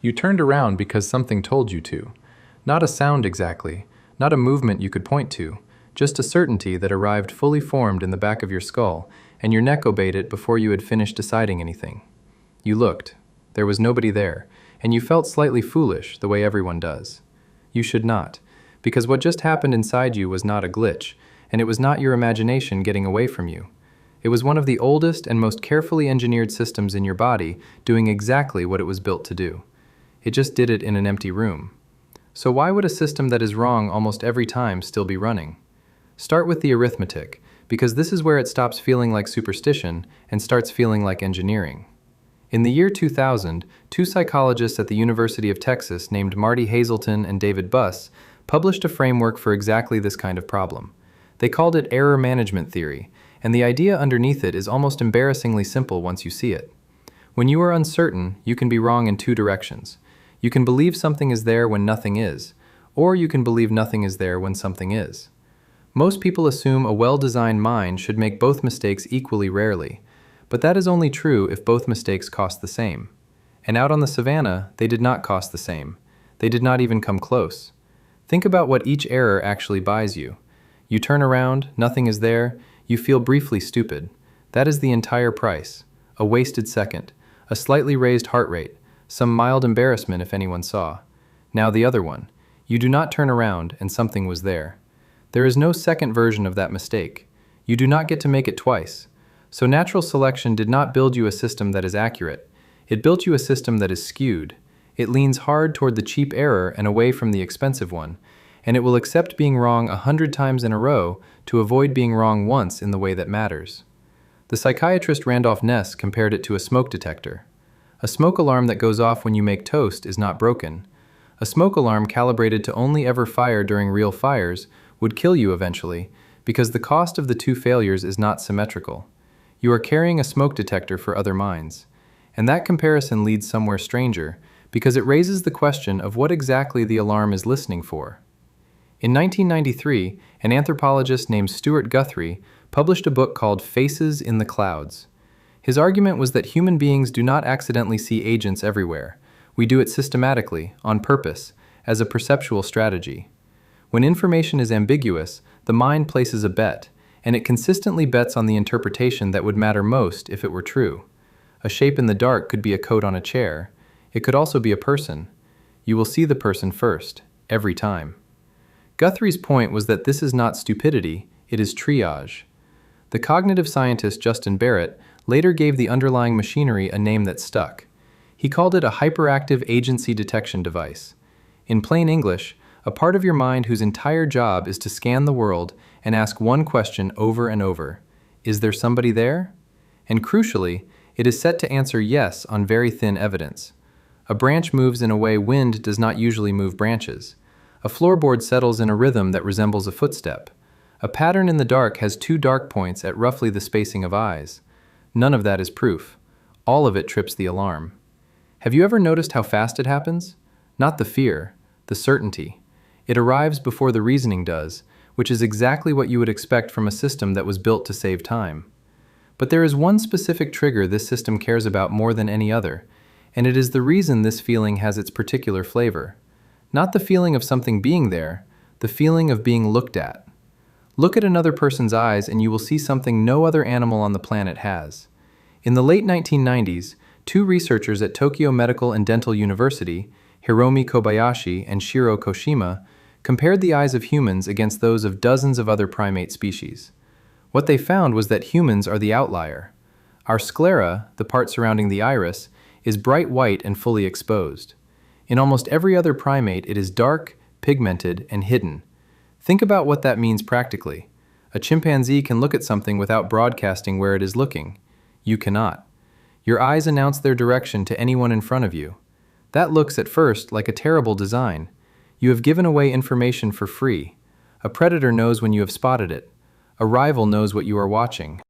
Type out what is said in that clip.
You turned around because something told you to. Not a sound exactly, not a movement you could point to, just a certainty that arrived fully formed in the back of your skull, and your neck obeyed it before you had finished deciding anything. You looked. There was nobody there, and you felt slightly foolish, the way everyone does. You should not, because what just happened inside you was not a glitch, and it was not your imagination getting away from you. It was one of the oldest and most carefully engineered systems in your body doing exactly what it was built to do. It just did it in an empty room. So why would a system that is wrong almost every time still be running? Start with the arithmetic, because this is where it stops feeling like superstition and starts feeling like engineering. In the year 2000, two psychologists at the University of Texas named Marty Hazelton and David Buss published a framework for exactly this kind of problem. They called it error management theory, and the idea underneath it is almost embarrassingly simple once you see it. When you are uncertain, you can be wrong in two directions. You can believe something is there when nothing is, or you can believe nothing is there when something is. Most people assume a well-designed mind should make both mistakes equally rarely, but that is only true if both mistakes cost the same. And out on the savannah, they did not cost the same. They did not even come close. Think about what each error actually buys you. You turn around, nothing is there, you feel briefly stupid. That is the entire price. A wasted second, a slightly raised heart rate, some mild embarrassment if anyone saw. Now the other one. You do not turn around and something was there. There is no second version of that mistake. You do not get to make it twice. So natural selection did not build you a system that is accurate. It built you a system that is skewed. It leans hard toward the cheap error and away from the expensive one, and it will accept being wrong 100 times in a row to avoid being wrong once in the way that matters. The psychiatrist Randolph Ness compared it to a smoke detector. A smoke alarm that goes off when you make toast is not broken. A smoke alarm calibrated to only ever fire during real fires would kill you eventually, because the cost of the two failures is not symmetrical. You are carrying a smoke detector for other minds. And that comparison leads somewhere stranger, because it raises the question of what exactly the alarm is listening for. In 1993, an anthropologist named Stuart Guthrie published a book called Faces in the Clouds. His argument was that human beings do not accidentally see agents everywhere. We do it systematically, on purpose, as a perceptual strategy. When information is ambiguous, the mind places a bet, and it consistently bets on the interpretation that would matter most if it were true. A shape in the dark could be a coat on a chair. It could also be a person. You will see the person first, every time. Guthrie's point was that this is not stupidity, it is triage. The cognitive scientist Justin Barrett later gave the underlying machinery a name that stuck. He called it a hyperactive agency detection device. In plain English, a part of your mind whose entire job is to scan the world and ask one question over and over. Is there somebody there? And crucially, it is set to answer yes on very thin evidence. A branch moves in a way wind does not usually move branches. A floorboard settles in a rhythm that resembles a footstep. A pattern in the dark has two dark points at roughly the spacing of eyes. None of that is proof. All of it trips the alarm. Have you ever noticed how fast it happens? Not the fear, the certainty. It arrives before the reasoning does, which is exactly what you would expect from a system that was built to save time. But there is one specific trigger this system cares about more than any other, and it is the reason this feeling has its particular flavor. Not the feeling of something being there, the feeling of being looked at. Look at another person's eyes and you will see something no other animal on the planet has. In the late 1990s, two researchers at Tokyo Medical and Dental University, Hiromi Kobayashi and Shiro Koshima, compared the eyes of humans against those of dozens of other primate species. What they found was that humans are the outlier. Our sclera, the part surrounding the iris, is bright white and fully exposed. In almost every other primate, it is dark, pigmented, and hidden. Think about what that means practically. A chimpanzee can look at something without broadcasting where it is looking. You cannot. Your eyes announce their direction to anyone in front of you. That looks at first like a terrible design. You have given away information for free. A predator knows when you have spotted it. A rival knows what you are watching.